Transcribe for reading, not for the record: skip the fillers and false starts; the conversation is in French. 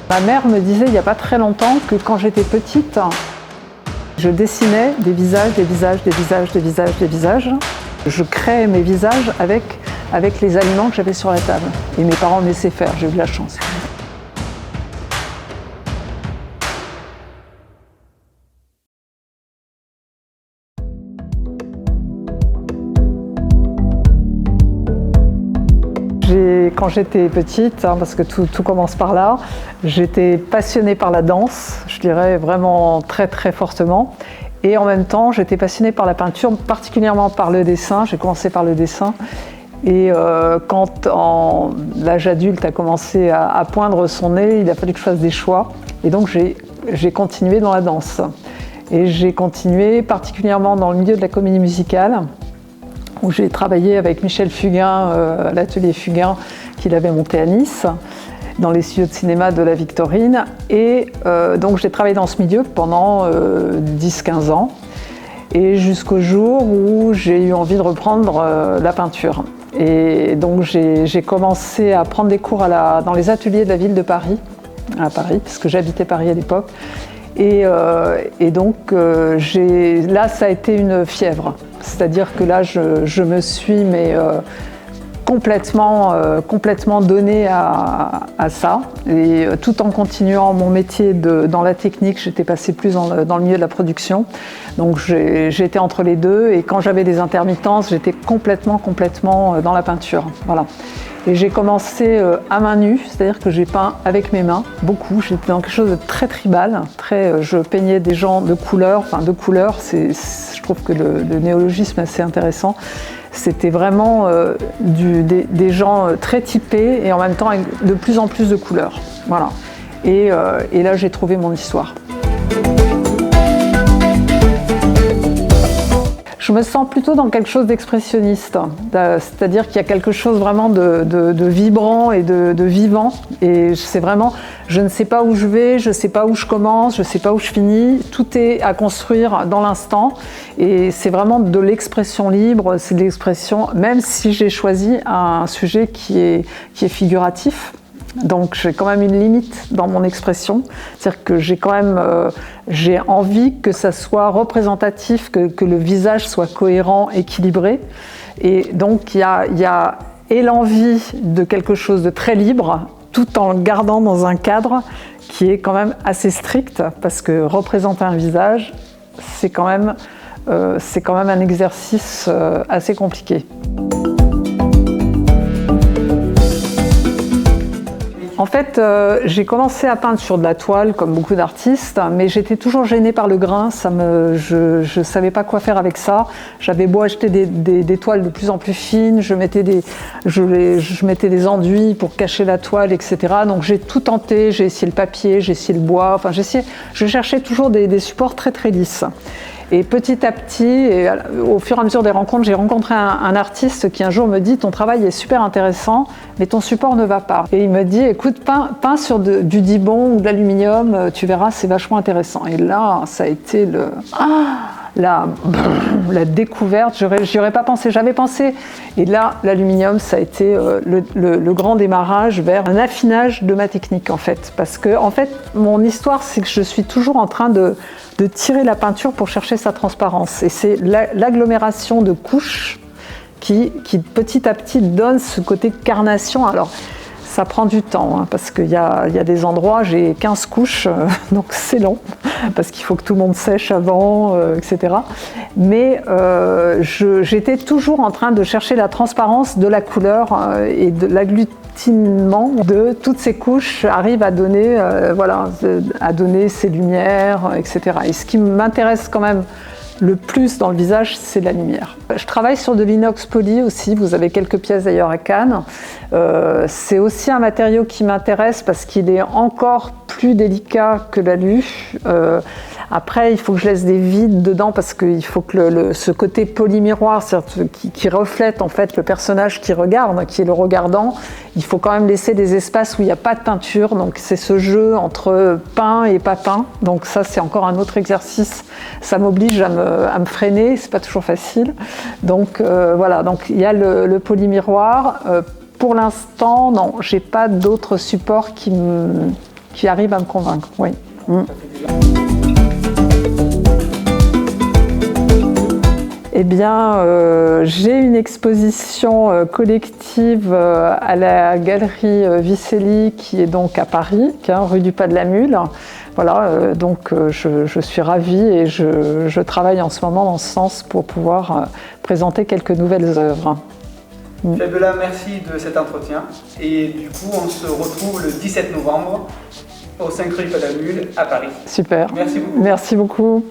Ma mère me disait il n'y a pas très longtemps que quand j'étais petite, je dessinais des visages, des visages, des visages, des visages, des visages. Je créais mes visages avec les aliments que j'avais sur la table. Et mes parents me laissaient faire, j'ai eu de la chance. Quand j'étais petite, parce que tout commence par là, j'étais passionnée par la danse, je dirais vraiment très très fortement. Et en même temps, j'étais passionnée par la peinture, particulièrement par le dessin. J'ai commencé par le dessin. Et quand l'âge adulte a commencé à poindre son nez, il a fallu que je fasse des choix. Et donc j'ai continué dans la danse. Et j'ai continué particulièrement dans le milieu de la comédie musicale, où j'ai travaillé avec Michel Fugain, à l'atelier Fugain qu'il avait monté à Nice, dans les studios de cinéma de la Victorine. Et donc j'ai travaillé dans ce milieu pendant 10-15 ans, et jusqu'au jour où j'ai eu envie de reprendre la peinture. Et donc j'ai commencé à prendre des cours dans les ateliers de la ville de Paris, à Paris, parce que j'habitais Paris à l'époque. Et donc là, ça a été une fièvre. C'est-à-dire que là, je me suis complètement donnée à ça. Et tout en continuant mon métier dans la technique, j'étais passée plus dans le milieu de la production. Donc j'étais entre les deux. Et quand j'avais des intermittences, j'étais complètement dans la peinture. Voilà. Et j'ai commencé à main nue, c'est-à-dire que j'ai peint avec mes mains, beaucoup. J'étais dans quelque chose de très tribal, je peignais des gens de couleur, je trouve que le néologisme est assez intéressant. C'était vraiment des gens très typés et en même temps avec de plus en plus de couleurs. Voilà. Et là, j'ai trouvé mon histoire. Je me sens plutôt dans quelque chose d'expressionniste, c'est-à-dire qu'il y a quelque chose vraiment de vibrant et de vivant. Et c'est vraiment, je ne sais pas où je vais, je ne sais pas où je commence, je ne sais pas où je finis. Tout est à construire dans l'instant. Et c'est vraiment de l'expression libre, c'est de l'expression, même si j'ai choisi un sujet qui est figuratif. Donc j'ai quand même une limite dans mon expression, c'est-à-dire que j'ai envie que ça soit représentatif, que le visage soit cohérent, équilibré. Et donc il y a l'envie de quelque chose de très libre, tout en le gardant dans un cadre qui est quand même assez strict, parce que représenter un visage, c'est quand même un exercice assez compliqué. En fait, j'ai commencé à peindre sur de la toile, comme beaucoup d'artistes, mais j'étais toujours gênée par le grain. Je ne savais pas quoi faire avec ça. J'avais beau acheter des toiles de plus en plus fines, je mettais des enduits pour cacher la toile, etc. Donc j'ai tout tenté, j'ai essayé le papier, j'ai essayé le bois, enfin je cherchais toujours des supports très très lisses. Et petit à petit, et au fur et à mesure des rencontres, j'ai rencontré un artiste qui un jour me dit « Ton travail est super intéressant, mais ton support ne va pas ». Et il me dit « Écoute, peins sur du dibond ou de l'aluminium, tu verras, c'est vachement intéressant ». Et là, ça a été la découverte, j'y aurais pas pensé, j'avais pensé. Et là, l'aluminium, ça a été le grand démarrage vers un affinage de ma technique, en fait. Parce que, en fait, mon histoire, c'est que je suis toujours en train de tirer la peinture pour chercher sa transparence. Et c'est l'agglomération de couches qui petit à petit donne ce côté carnation. Alors, ça prend du temps, parce qu'il y a des endroits, j'ai 15 couches, donc c'est long, parce qu'il faut que tout le monde sèche avant, etc. Mais j'étais toujours en train de chercher la transparence de la couleur et de l'agglutinement de toutes ces couches arrive à donner, à donner ces lumières, etc. Et ce qui m'intéresse quand même le plus dans le visage, c'est la lumière. Je travaille sur de l'inox poli aussi, vous avez quelques pièces d'ailleurs à Cannes. C'est aussi un matériau qui m'intéresse parce qu'il est encore plus délicat que l'alu. Après, il faut que je laisse des vides dedans parce qu'il faut que ce côté polymiroir, qui reflète en fait le personnage qui regarde, qui est le regardant, il faut quand même laisser des espaces où il n'y a pas de teinture. Donc c'est ce jeu entre peint et pas peint. Donc ça, c'est encore un autre exercice. Ça m'oblige à me freiner, c'est pas toujours facile. Donc voilà, donc il y a le polymiroir. Pour l'instant, non, j'ai pas d'autres supports qui qui arrive à me convaincre, oui. Eh bien, j'ai une exposition collective à la galerie Vicelli qui est donc à Paris, rue du Pas de la Mule. Voilà, donc je suis ravie et je travaille en ce moment dans ce sens pour pouvoir présenter quelques nouvelles œuvres. Fabiola, merci de cet entretien. Et du coup, on se retrouve le 17 novembre au 5 rue du Pas de la Mule à Paris. Super. Merci beaucoup. Merci beaucoup.